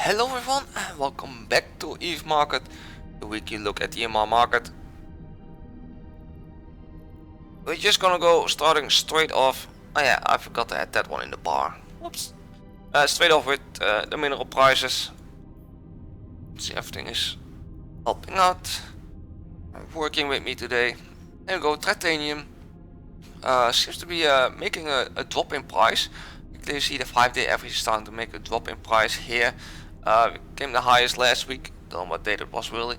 Hello everyone and welcome back to EVE Market, the weekly look at the amarr market. We're just gonna go starting straight off. Oh yeah, I forgot to add that one in the bar. Whoops. Straight off with the mineral prices. See, everything is helping out, working with me today. There we go, titanium. Seems to be making a drop in price. You clearly see the 5-day average is starting to make a drop in price here. We came the highest last week. Don't know what date it was really.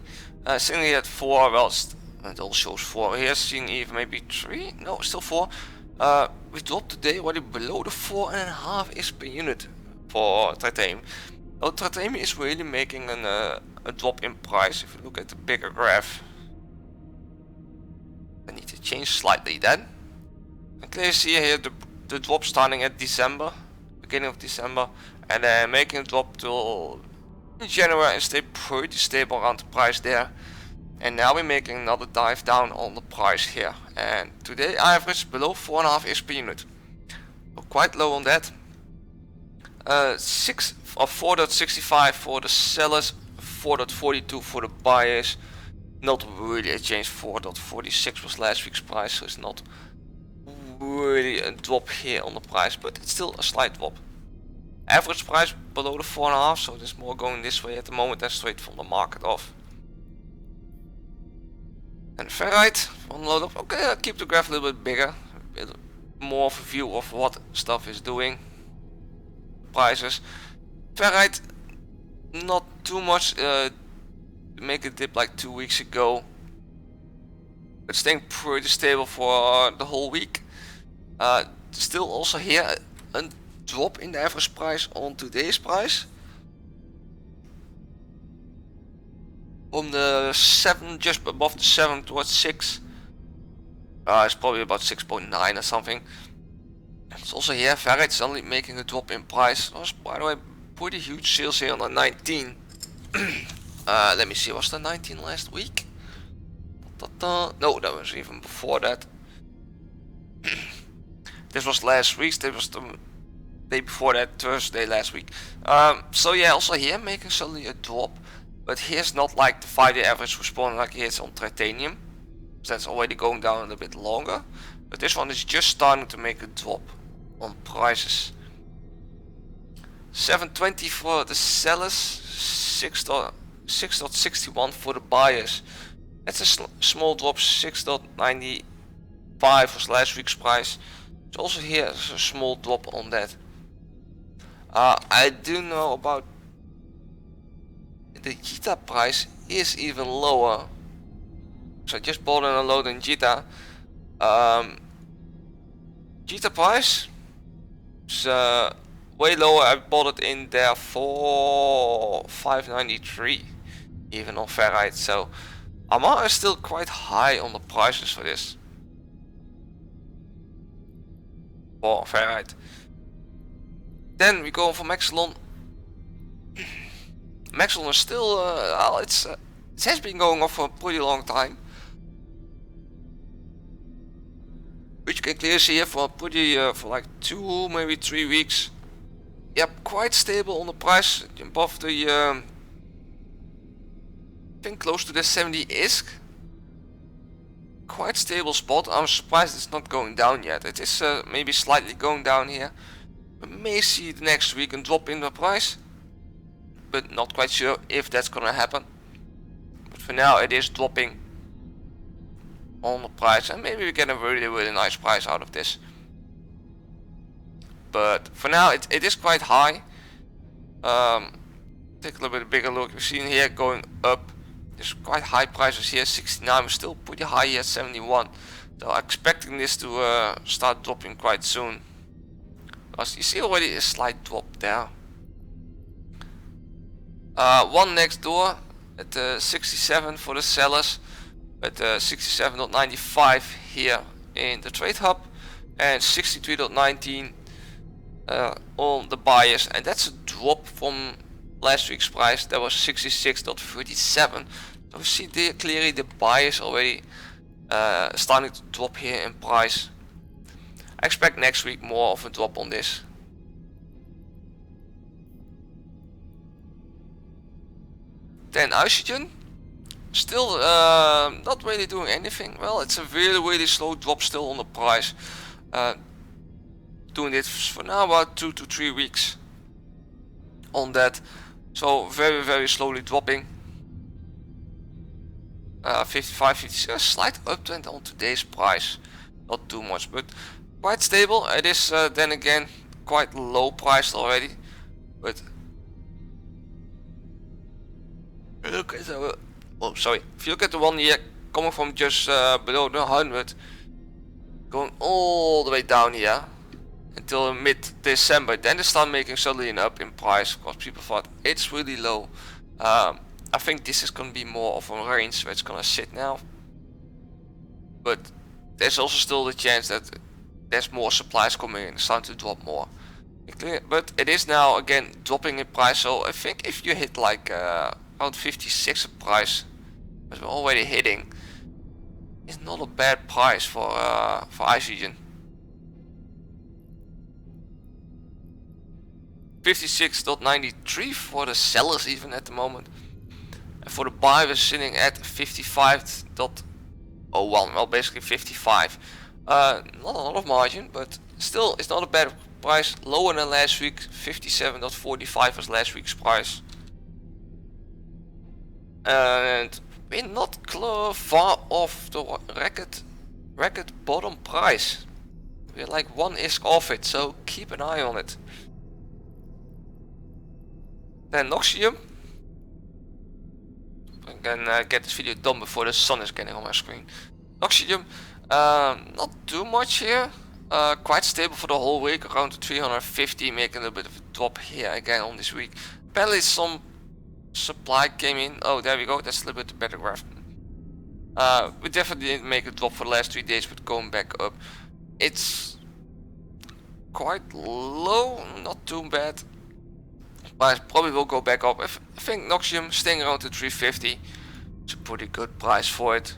Sitting here at 4. Well, it all shows 4 here. Seeing even maybe 3. No, still 4. We dropped today already below the 4.5 is per unit for titanium. Well, titanium is really making a drop in price. If you look at the bigger graph, I need to change slightly then. I clearly see here the drop starting at December, beginning of December, and then making a drop till January and stay pretty stable around the price there. And now we're making another dive down on the price here. And today I average below 4.5 is per unit. So quite low on that. 4.65 for the sellers, 4.42 for the buyers. Not really a change. 4.46 was last week's price, so it's not really a drop here on the price, but it's still a slight drop. Average price below the 4.5, so there's more going this way at the moment than straight from the market off. And ferrite, one load up. Okay, I'll keep the graph a little bit bigger, a bit more of a view of what stuff is doing. Prices. Ferrite, not too much. Make a dip like 2 weeks ago, but staying pretty stable for the whole week. Still also here a drop in the average price on today's price from the 7, just above the 7 towards 6. It's probably about 6.9 or something. It's also here ferrite suddenly making a drop in price. There was, by the way, pretty huge sales here on the 19. Let me see, was the 19 last week? No, that was even before that. This was last week. This was the day before that, Thursday last week. So yeah, also here making suddenly a drop, but here's not like the 5-day average responding like here's on titanium. So that's already going down a little bit longer, but this one is just starting to make a drop on prices. 7.20 for the sellers, 6.61 for the buyers. That's a small drop. 6.95 was last week's price. So also here is a small drop on that. I do know about the Jita price is even lower. So I just bought in a load in Jita. Jita price is way lower. I bought it in there for 593 even on ferrite. So amarr is still quite high on the prices for this. For ferrite. Then we go for Maxilon. Maxilon is still it has been going on for a pretty long time, which you can clearly see here for pretty for like 2, maybe 3 weeks. Yep, quite stable on the price, above the I think close to the 70 ISK. Quite stable spot. I'm surprised it's not going down yet. It is maybe slightly going down here. We may see the next week a drop in the price, but not quite sure if that's gonna happen. But for now it is dropping on the price, and maybe we get a really nice price out of this. But for now it is quite high. Take a little bit bigger look. We've seen here going up. There's quite high prices here. 69 is still pretty high here at 71. So I'm expecting this to start dropping quite soon. Because you see already a slight drop there. One next door at 67 for the sellers, at 67.95 here in the trade hub, and 63.19 on the buyers, and that's a drop from last week's price. That was 66.37. So we see there clearly the buyers already starting to drop here in price. I expect next week more of a drop on this. Then oxygen, still not really doing anything. Well, it's a really slow drop still on the price. Doing it for now about 2 to 3 weeks on that, so very slowly dropping. 55, 56, slight uptrend on today's price, not too much, but quite stable. It is then again quite low priced already, but look at the, if you look at the 1 year, coming from just below the 100, going all the way down here until mid-December, then they start making suddenly an up in price because people thought it's really low. I think this is going to be more of a range where it's going to sit now, but there's also still the chance that there's more supplies coming in, it's starting to drop more. But it is now again dropping in price, so I think if you hit like around 56 a price, as we're already hitting, it's not a bad price for oxygen. 56.93 for the sellers even at the moment. And for the buy we're sitting at 55.01, well basically 55. Not a lot of margin, but still it's not a bad price, lower than last week. 57.45 was last week's price. And we're not far off the record bottom price. We're like 1 ISK off it, so keep an eye on it. Then Noxium. I can get this video done before the sun is getting on my screen. Noxium, not too much here. Quite stable for the whole week, around 350, making a little bit of a drop here again on this week. Apparently some supply came in. Oh, there we go. That's a little bit better graph. We definitely didn't make a drop for the last 3 days, but going back up. It's quite low, not too bad. But it probably will go back up. I think Noxium staying around the 350. It's a pretty good price for it.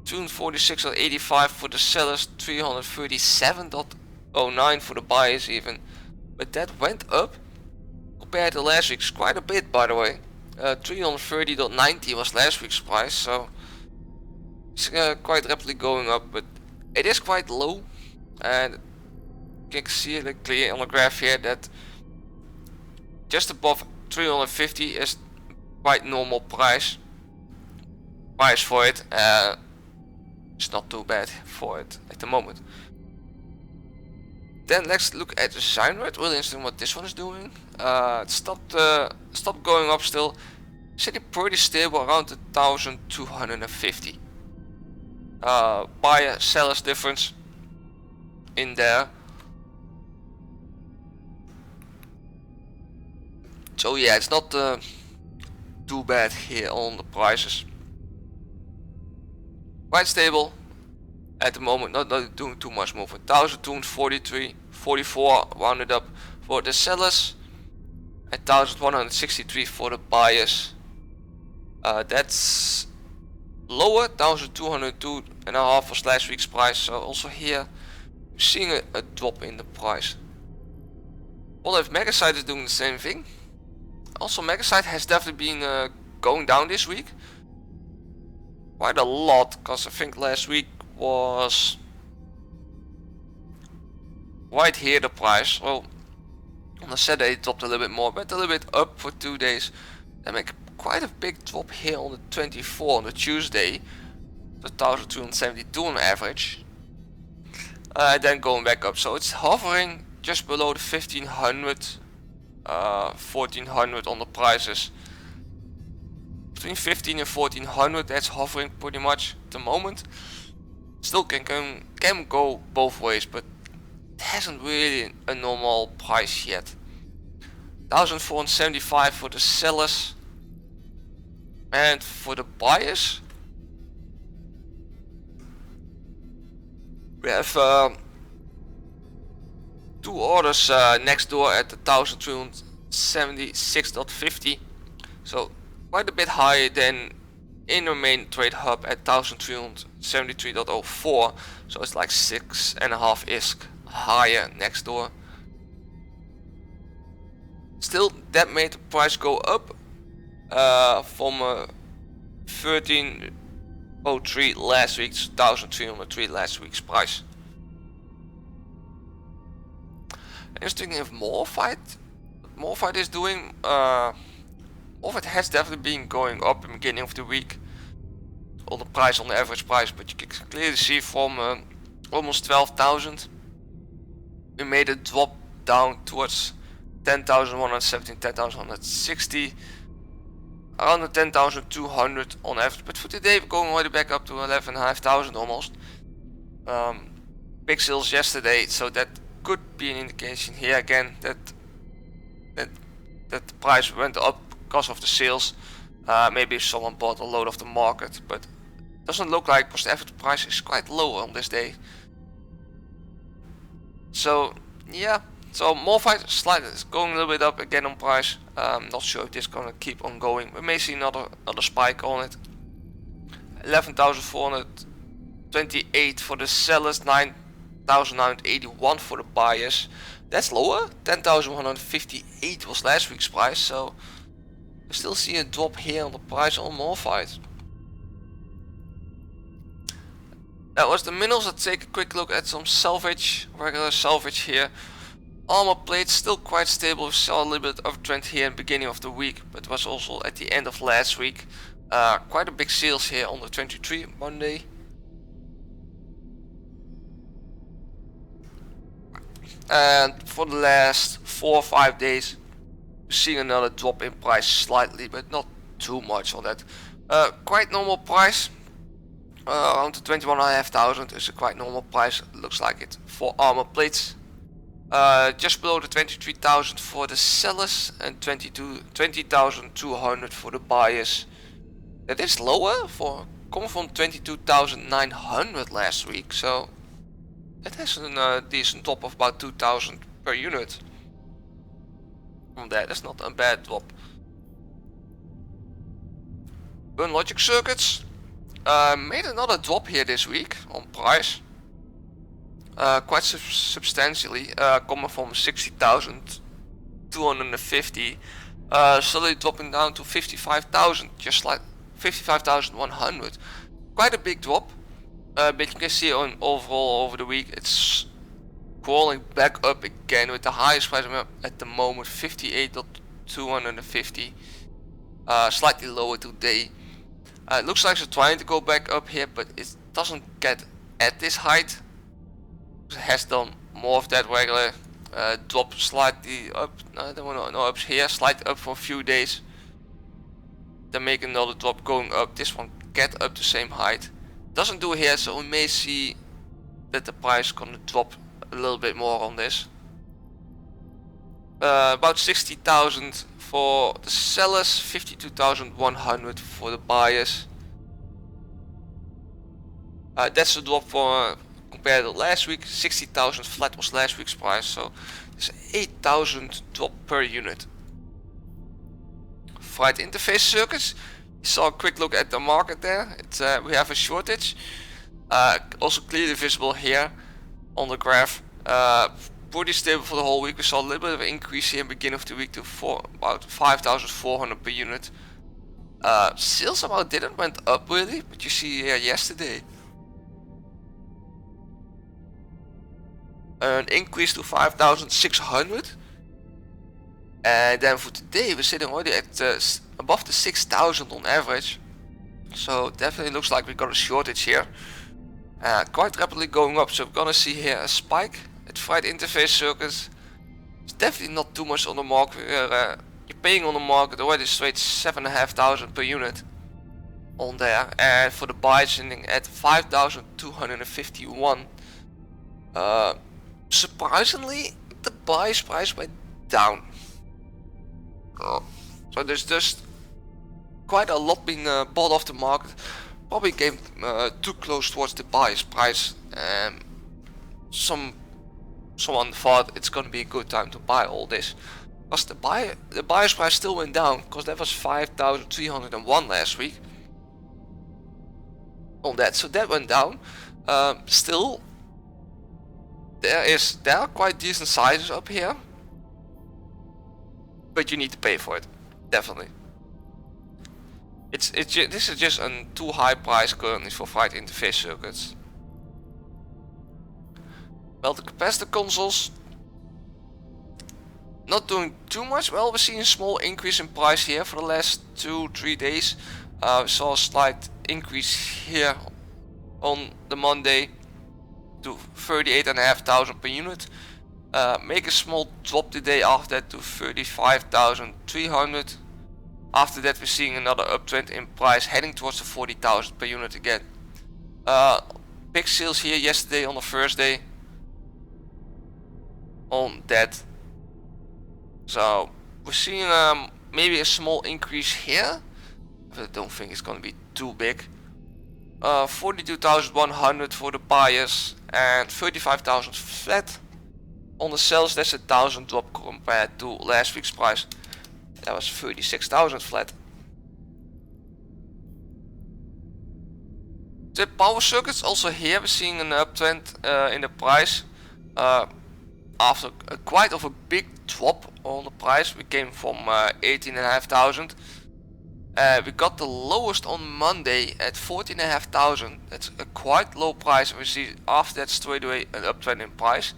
246.85 for the sellers, 337.09 for the buyers even. But that went up compared to last week's quite a bit, by the way. 330.90 was last week's price, so it's quite rapidly going up, but it is quite low. And you can see it clear on the graph here that just above 350 is quite normal price for it. It's not too bad for it at the moment. Then let's look at the sine rate. Really interesting what this one is doing. It stopped going up still, sitting pretty stable around 1,250. Buyer sellers difference in there. So yeah, it's not too bad here on the prices. Quite stable at the moment, not doing too much movement. 1,243.44 rounded up for the sellers, and 1,163 for the buyers. That's lower, 1,202.5 was last week's price. So also here, we're seeing a drop in the price. Well, if Megasite is doing the same thing. Also, Megasite has definitely been going down this week. Quite a lot, because I think last week was right here the price. Well, on the Saturday it dropped a little bit more, but a little bit up for 2 days. They make quite a big drop here on the 24th, on the Tuesday, the 1,272 on average. Then going back up, so it's hovering just below the 1,500. 1,400 on the prices. Between 15 and 1,400, that's hovering pretty much at the moment. Still can go both ways, but it hasn't really a normal price yet. 1,475 for the sellers, and for the buyers we have 2 orders next door at 1,376.50, so quite a bit higher than in the main trade hub at 1,373.04, so it's like 6.5 ISK higher next door. Still, that made the price go up. from 1303 last week to 1303 last week's price. Interesting if Morphight is doing. Morphight has definitely been going up in the beginning of the week on the price, on the average price, but you can clearly see from almost 12,000 we made a drop down towards 10,117, 10,160, around the 10,200 on average, but for today we're going all the way back up to 11,500 almost. Big sales yesterday, so that could be an indication here again that the price went up because of the sales. Maybe someone bought a load of the market, but it doesn't look like, because the average price is quite low on this day. So yeah, so Morphight slightly is going a little bit up again on price. Not sure if this is gonna keep on going. We may see another spike on it. 11,428 for the sellers, 9,981 for the buyers. That's lower. 10,158 was last week's price, so we still see a drop here on the price on Morphight. That was the minerals. Let's take a quick look at some salvage, regular salvage here. Armor plates still quite stable. We saw a little bit of trend here in the beginning of the week, but was also at the end of last week. Quite a big sales here on the 23 Monday. And for the last 4 or 5 days, we're seeing another drop in price slightly, but not too much on that. Quite normal price. Around the 21,500 is a quite normal price, looks like it, for armor plates. Just below the 23,000 for the sellers and 20,200 for the buyers. That is lower, for coming from 22,900 last week, so it has a decent drop of about 2,000 per unit. From that, that's not a bad drop. Burn logic circuits made another drop here this week on price. Quite substantially, coming from 60,250, slowly dropping down to 55,000, just like 55,100. Quite a big drop, but you can see on overall over the week it's crawling back up again with the highest price at the moment, 58,250. Slightly lower today. It looks like it's trying to go back up here, but it doesn't get at this height. It has done more of that regular drop slightly up. No ups here, slightly up for a few days. Then make another drop going up. This one get up the same height. Doesn't do it here, so we may see that the price is gonna drop a little bit more on this. About 60,000 for the sellers, 52,100 for the buyers. That's a drop for compared to last week. 60,000 flat was last week's price, so it's 8,000 drop per unit. Fried interface circuits. You saw a quick look at the market there. We have a shortage. Also clearly visible here on the graph. Pretty stable for the whole week. We saw a little bit of an increase here in the beginning of the week to about 5,400 per unit. Sales amount didn't went up really, but you see here yesterday an increase to 5,600, and then for today we're sitting already at above the 6,000 on average. So definitely looks like we got a shortage here. Quite rapidly going up, so we're gonna see here a spike. At fried interface circuits, it's definitely not too much on the market. You're paying on the market already straight 7,500 per unit on there, and for the buy sitting at 5,251. Surprisingly, the buy's price went down. So there's just quite a lot being bought off the market. Probably came too close towards the buy's price. Someone thought it's gonna be a good time to buy all this, because the buyer's price still went down, because that was 5,301 last week on that, so that went down. Still, there are quite decent sizes up here, but you need to pay for it, definitely. This is just a too high price currently for fried interface circuits. Well, the capacitor consoles not doing too much. Well, we're seeing a small increase in price here for the last 2-3 days. We saw a slight increase here on the Monday to 38,500 per unit. Make a small drop the day after that to 35,300. After that, we're seeing another uptrend in price heading towards the 40,000 per unit again. Big sales here yesterday on the first day on that. So we're seeing maybe a small increase here, but I don't think it's gonna be too big. 42,100 for the buyers and 35,000 flat. On the sellers, that's a 1,000 drop compared to last week's price. That was 36,000 flat. The power circuits, also here we're seeing an uptrend in the price. After quite of a big drop on the price, we came from 18,500. We got the lowest on Monday at 14,500. That's a quite low price. We see after that straight away an uptrend in price.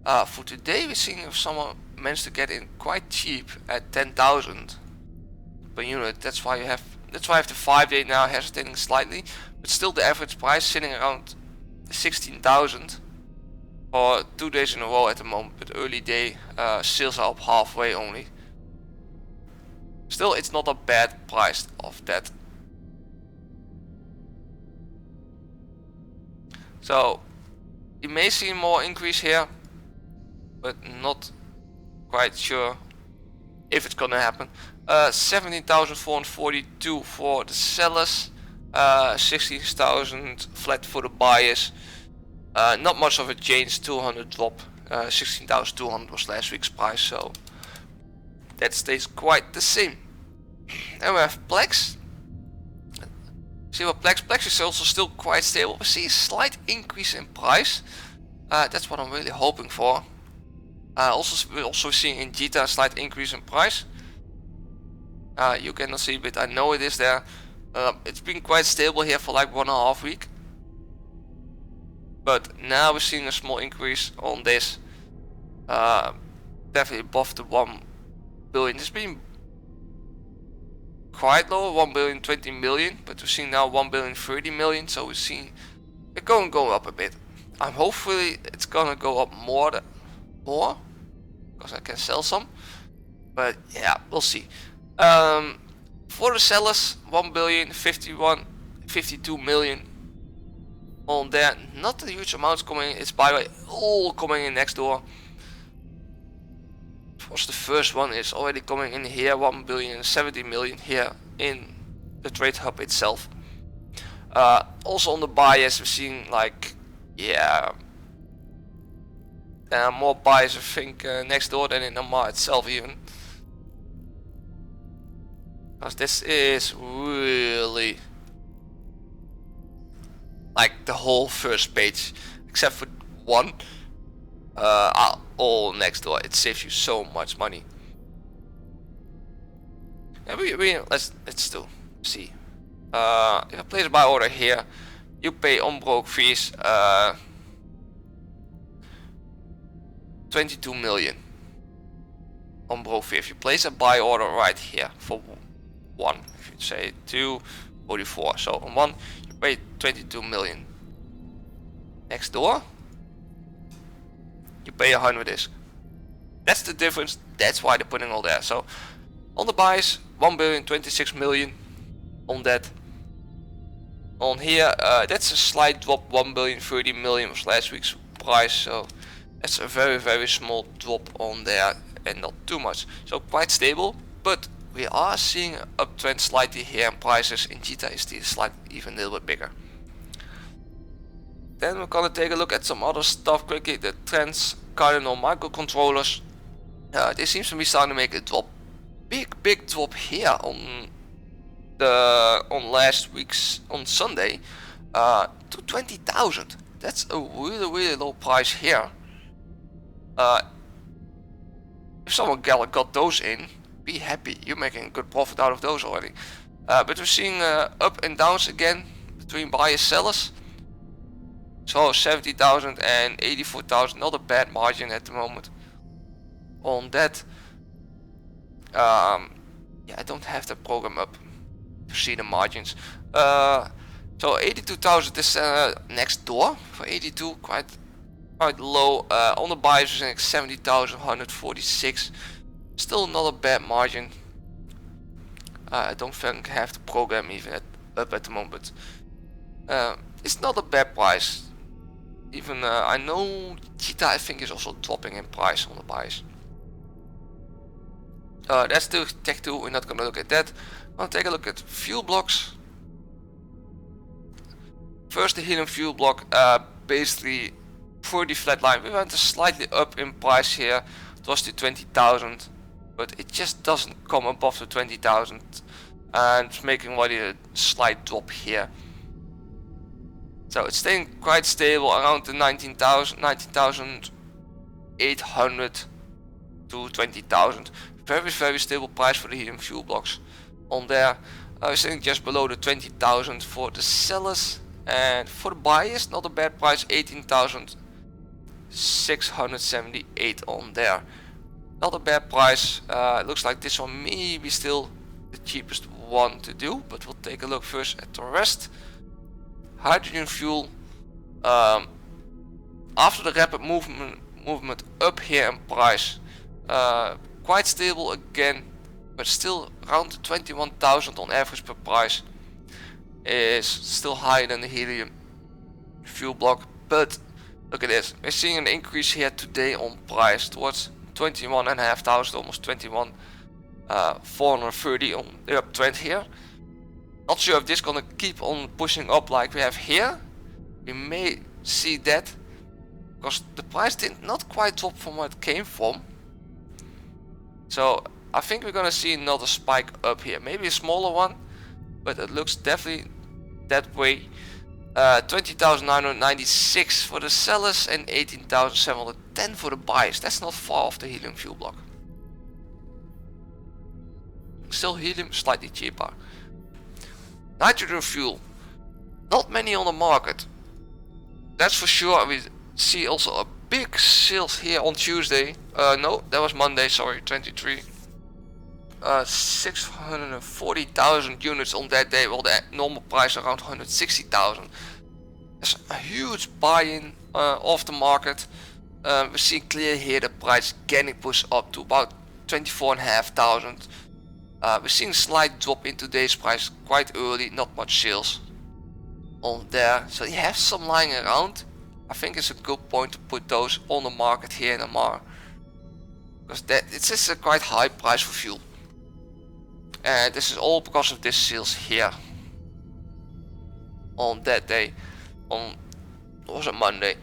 For today, we're seeing if someone managed to get in quite cheap at 10,000 per unit. That's why I have the 5-day now hesitating slightly, but still the average price sitting around 16,000 for 2 days in a row at the moment. But early day sales are up halfway only. Still, it's not a bad price of that. So you may see more increase here, but not quite sure if it's gonna happen. 17,442 for the sellers, 16,000 flat for the buyers. Not much of a change, 200 drop. 16,200 was last week's price, so that stays quite the same. Then we have Plex. See what Plex is also still quite stable. We see a slight increase in price. That's what I'm really hoping for. We're also seeing in Jita a slight increase in price. You cannot see it, but I know it is there. It's been quite stable here for like 1.5 weeks. But now we're seeing a small increase on this. Definitely above the 1 billion. It's been quite low, 1,020 million, but we're seeing now 1,030 million. So we're seeing it go up a bit. I'm hopefully it's gonna go up more, because I can sell some. But yeah, we'll see. For the sellers, 1,052 million on there. Not a huge amounts coming in. It's by the way all coming in next door. Of course, the first one is already coming in here, 1,070 million here in the trade hub itself. Also on the buyers, we're seeing like, yeah, there are more buyers I think next door than in amarr itself even. Because this is really like the whole first page, except for one, are all next door. It saves you so much money. And let's do see. If I place a buy order here, you pay on-broke fees 22 million on-broke fee. If you place a buy order right here for one, if you say 244, so on one you pay 22 million. Next door you pay 100 ish. That's the difference. That's why they're putting all there. So on the buys 1,026 million on that. On here that's a slight drop, 1,030 million was last week's price, so that's a very small drop on there and not too much. So quite stable, but we are seeing an uptrend slightly here in prices. In Jita is the slight even a little bit bigger. Then we're gonna take a look at some other stuff quickly. The Trends Cardinal microcontrollers. They seem to be starting to make a drop. Big drop here on last week's on Sunday to 20,000. That's a really low price here. If someone got those in, be happy. You're making a good profit out of those already. But we're seeing up and downs again between buyers sellers. So 70,000 and 84,000, not a bad margin at the moment on that. Yeah, I don't have the program up to see the margins. So 82,000 is next door for 82, quite low. On the buyers we're saying 70,146, still not a bad margin. I don't think I have the program even up at the moment. It's not a bad price. Even I know Cheetah I think is also dropping in price on the buys. That's the Tech 2, we're not gonna look at that. I'll take a look at fuel blocks. First the helium fuel block, basically pretty flat line. We went slightly up in price here, it was to 20,000, but it just doesn't come above the 20,000 and it's making what a slight drop here. So it's staying quite stable around the 19,800 to 20,000. Very stable price for the helium fuel blocks on there. I was saying just below the 20,000 for the sellers, and for the buyers not a bad price, 18,678 on there. Not a bad price. It looks like this one may be still the cheapest one to do, but we'll take a look first at the rest. Hydrogen fuel, after the rapid movement up here in price, quite stable again, but still around 21,000 on average per price. Is still higher than the helium fuel block, but look at this, we're seeing an increase here today on price towards 21,500, almost 21,430 on the uptrend here. Not sure if this is gonna keep on pushing up like we have here. We may see that because the price did not quite drop from where it came from. So I think we're gonna see another spike up here, maybe a smaller one, but it looks definitely that way. 20,996 for the sellers and 18,710 for the buyers. That's not far off the helium fuel block. Still helium slightly cheaper. Nitrogen fuel, not many on the market, that's for sure. We see also a big sales here on Tuesday. No, that was Monday, sorry, 23. 640,000 units on that day, while the normal price around 160,000. There's a huge buy-in off the market. We see clear here the price getting pushed up to about 24,500. We're seeing a slight drop in today's price quite early, not much sales on there. So you have some lying around. I think it's a good point to put those on the market here in amarr, because it's just a quite high price for fuel. And this is all because of this sales here on that day, on was a Monday.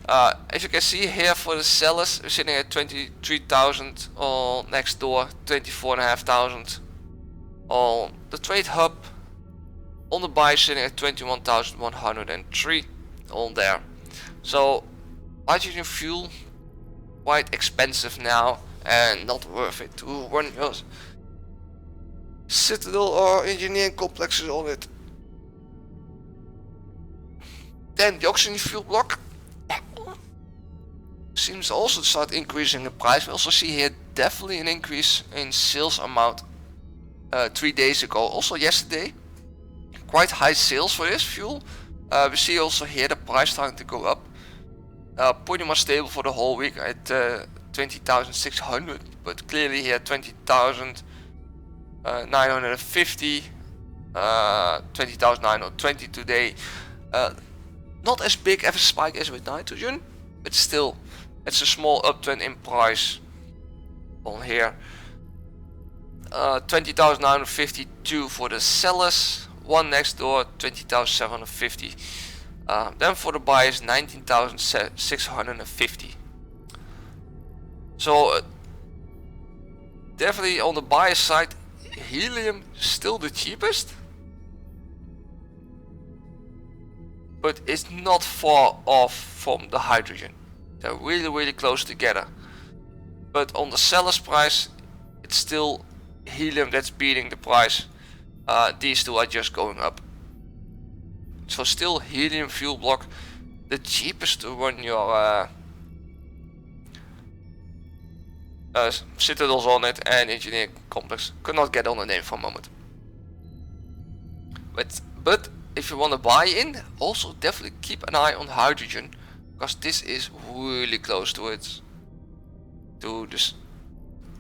As you can see here for the sellers, we're sitting at 23,000 on next door, 24,500 on the trade hub. On the buy sitting at 21,103 on there. So hydrogen fuel quite expensive now and not worth it to run your citadel or engineering complexes on it. Then the oxygen fuel block seems also to start increasing in price. We also see here definitely an increase in sales amount 3 days ago, also yesterday. Quite high sales for this fuel. We see also here the price starting to go up. Pretty much stable for the whole week at 20,600, but clearly here 20,950, 20,920 today. Not as big of a spike as with nitrogen, but still it's a small uptrend in price on here. 20,952 for the sellers, one next door 20,750. Then for the buyers 19,650. So definitely on the buyer side, helium still the cheapest, but it's not far off from the hydrogen. They're really close together. But on the seller's price, it's still helium that's beating the price. these two are just going up. So still helium fuel block, the cheapest to run your citadels on it, and engineering complex. Could not get on the name for a moment. But if you want to buy in, also definitely keep an eye on hydrogen, because this is really close to it, to this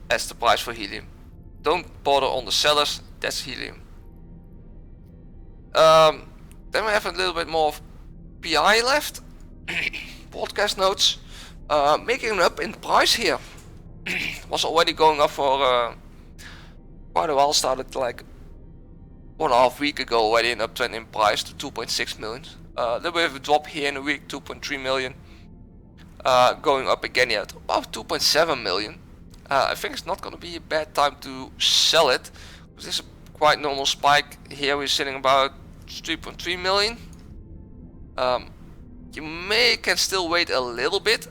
as the price for helium. Don't bother on the sellers, that's helium. Then we have a little bit more of PI left. Podcast notes, making up in price here. Was already going up for quite a while. Started like 1.5 weeks ago already, an uptrend in price to 2.6 million. A little bit of a drop here in a week, 2.3 million. Going up again here at about 2.7 million. I think it's not going to be a bad time to sell it, because this is a quite normal spike. Here we're sitting about 3.3 million. You can still wait a little bit.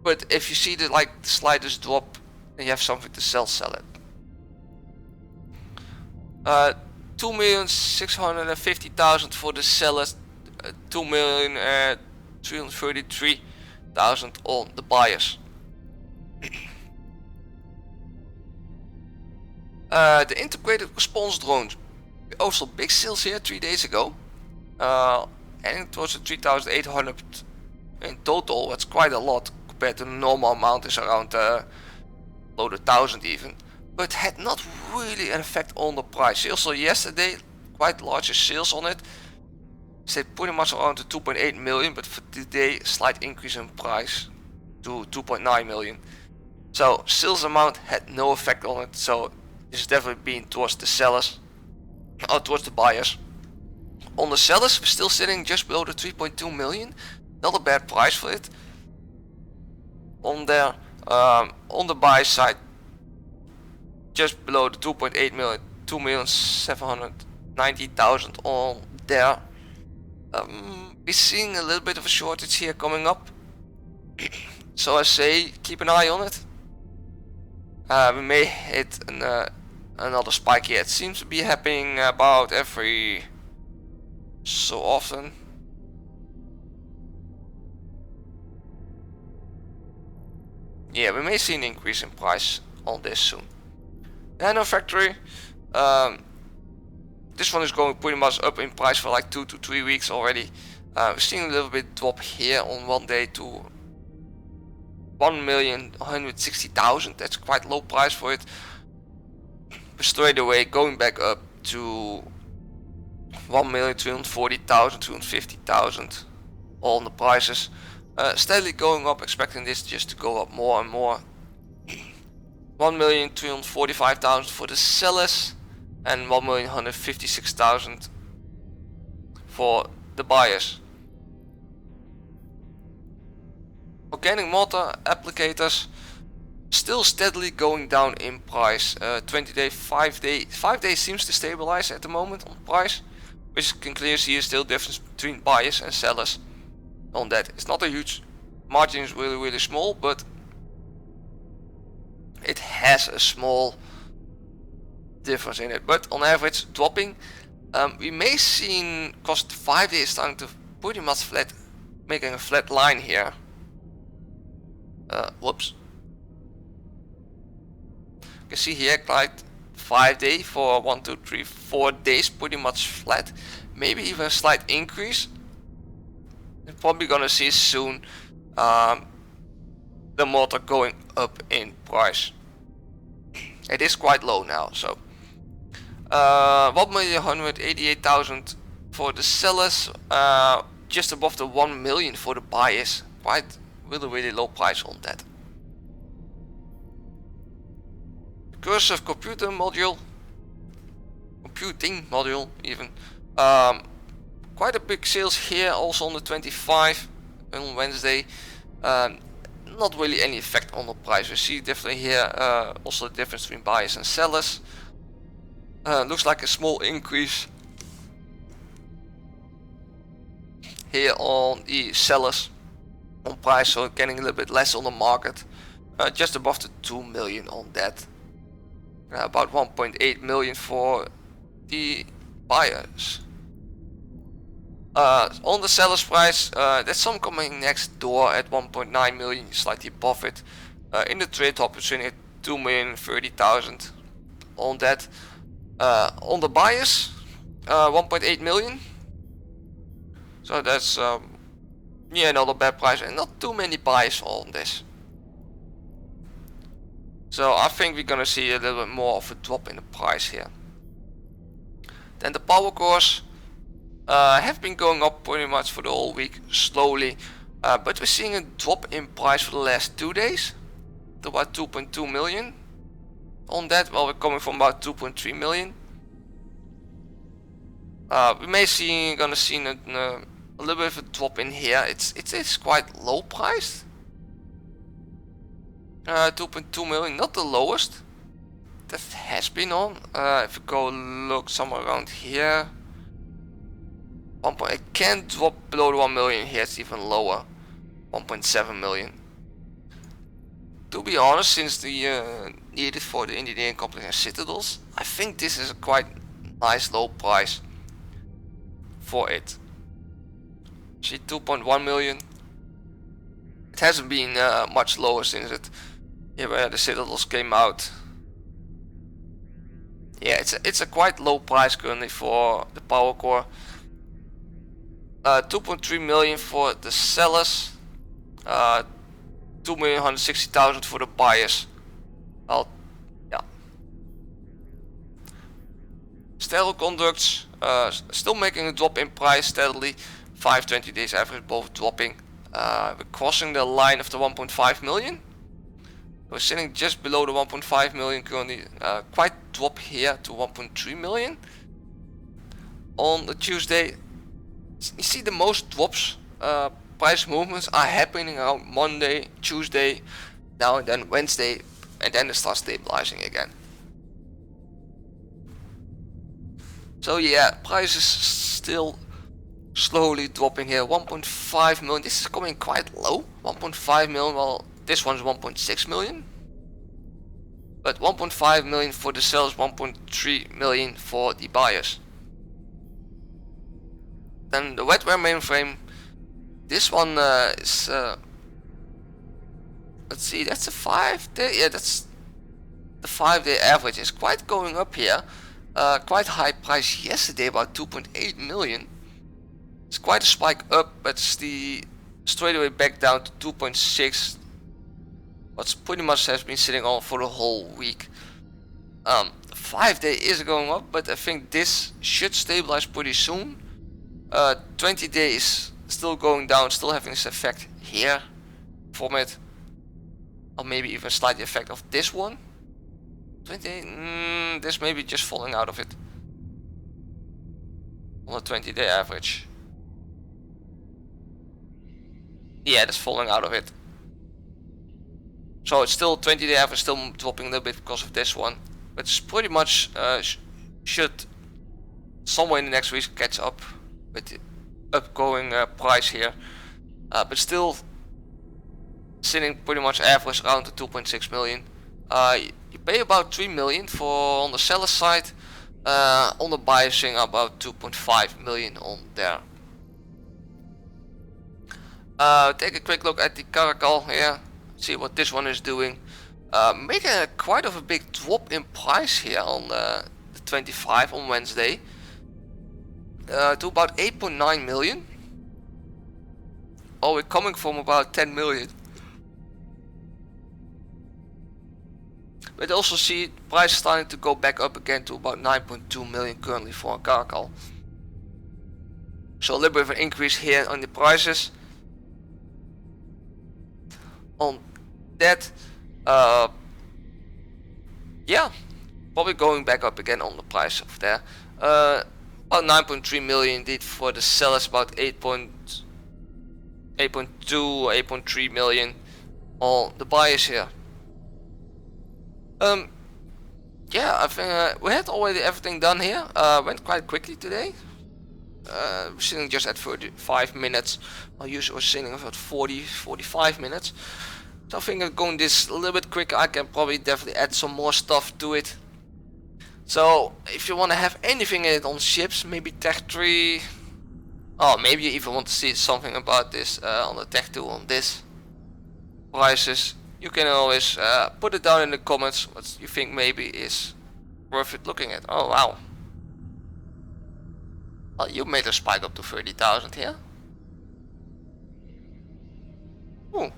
But if you see the slightest drop and you have something to sell it. 2,650,000 for the sellers, 2,333,000 on the buyers. The integrated response drones. Also big sales here 3 days ago. And it was 3,800 in total. That's quite a lot compared to the normal amount is around below the 1,000 even. But had not really an effect on the price. Also yesterday quite larger sales on it. Stayed pretty much around the 2.8 million, but for today slight increase in price to 2.9 million. So sales amount had no effect on it. So this is definitely being towards the sellers or towards the buyers. On the sellers, we're still sitting just below the 3.2 million. Not a bad price for it. On there, on the buy side, just below the 2.8 million, 2,790,000 on there. We're seeing a little bit of a shortage here coming up. So I say keep an eye on it. We may hit another spike here. It seems to be happening about every so often. Yeah, we may see an increase in price on this soon. Nano factory. This one is going pretty much up in price for like 2 to 3 weeks already. We're seeing a little bit drop here on one day to 1,160,000. That's quite low price for it. But straight away going back up to 1,340,000, 250,000 on the prices. Steadily going up, expecting this just to go up more and more. 1,345,000 for the sellers and 1,156,000 for the buyers. Organic mortar applicators still steadily going down in price. 20 day, 5 day, 5 days seems to stabilize at the moment on price, which you can clearly see is still difference between buyers and sellers on that. It's not a huge margin, is really small, but it has a small difference in it. But on average dropping. We may see, because 5 days starting to pretty much flat, making a flat line here. Whoops. You can see here like 5 day for 1, 2, 3, 4 days pretty much flat, maybe even a slight increase. You're probably gonna see soon the mortar going up in price. It is quite low now, so 1,188,000 for the sellers, just above the 1 million for the buyers. Quite really low price on that. Cursive computing module even. Quite a big sales here also on the 25 on Wednesday. Not really any effect on the price. We see definitely here also the difference between buyers and sellers. Looks like a small increase here on the sellers on price, so getting a little bit less on the market. Just above the 2 million on that. about 1.8 million for the buyers. On the seller's price, there's some coming next door at 1.9 million, slightly above it. In the trade opportunity at 2,030,000 on that. On the buyers, 1.8 million. So that's yeah, not a bad price, and not too many buyers on this. So I think we're gonna see a little bit more of a drop in the price here. Then the power cores have been going up pretty much for the whole week, slowly, but we're seeing a drop in price for the last 2 days to about 2.2 million on that. Well, we're coming from about 2.3 million. We may gonna see a little bit of a drop in here. It's quite low priced. 2.2 million, not the lowest that has been on. If we go look somewhere around here, it can drop below the 1 million here. It's even lower, 1.7 million. To be honest, since the needed for the engineering complex and citadels, I think this is a quite nice low price for it. See, 2.1 million. It hasn't been much lower since where the citadels came out. Yeah, it's a quite low price currently for the power core. 2.3 million for the sellers. 2,160,000 for the buyers. Well, yeah. Stereo conducts still making a drop in price steadily. 520 days average both dropping. We're crossing the line of the 1.5 million. We're sitting just below the 1.5 million currently. Quite drop here to 1.3 million. On the Tuesday, you see the most drops. Price movements are happening around Monday, Tuesday, now and then Wednesday, and then it starts stabilizing again. So yeah, price is still slowly dropping here. 1.5 million. This is coming quite low. 1.5 million. Well, this one's 1.6 million. But 1.5 million for the sellers, 1.3 million for the buyers. Then the wetware mainframe. This one is let's see, that's a 5-day. Yeah, that's the 5-day average. Is quite going up here. Quite high price yesterday, about 2.8 million. It's quite a spike up, but it's straight away back down to 2.6. What's pretty much has been sitting on for the whole week. 5-day is going up, but I think this should stabilize pretty soon. 20 days still going down, still having this effect here from it, or maybe even slight effect of this one. 20, this may be just falling out of it on a 20-day average. Yeah, that's falling out of it. So it's still 20-day average, still dropping a little bit because of this one, but it's pretty much should somewhere in the next week catch up with the upgoing price here, but still sitting pretty much average around the 2.6 million. You pay about 3 million for on the seller side, on the buyer thing about 2.5 million on there. Take a quick look at the Caracal here, see what this one is doing. Making quite of a big drop in price here on the 25 on Wednesday, to about 8.9 million. Oh, we're coming from about 10 million. But also see price starting to go back up again to about 9.2 million currently for a Caracal. So a little bit of an increase here on the prices. On that, yeah, probably going back up again on the price of there. About 9.3 million indeed for the sellers, about 8.2, 8.3 million on the buyers here. Yeah, I think we had already everything done here. Went quite quickly today. We're sitting just at 35 minutes. I usually was sitting about 40-45 minutes. So I think I'm going this a little bit quicker. I can probably definitely add some more stuff to it So if you want to have anything in it on ships, maybe Tech 3, oh, maybe you even want to see something about this on the Tech 2 on this prices, you can always put it down in the comments what you think maybe is worth it looking at. Oh wow. Well, you made a spike up to 30,000 here. Oh,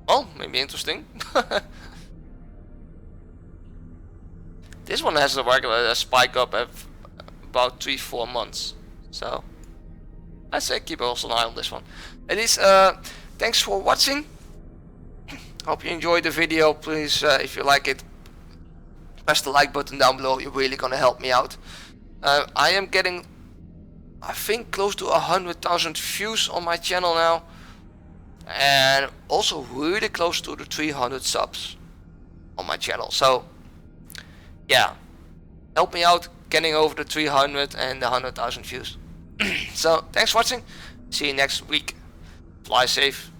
well, maybe interesting. This one has a regular spike up at about 3-4 months. So I say keep also an eye on this one. At least thanks for watching. Hope you enjoyed the video. Please, if you like it, press the like button down below. You're really gonna help me out. I am getting, I think, close to 100,000 views on my channel now, and also really close to the 300 subs on my channel. So yeah, help me out getting over the 300 and the 100,000 views. So thanks for watching. See you next week. Fly safe.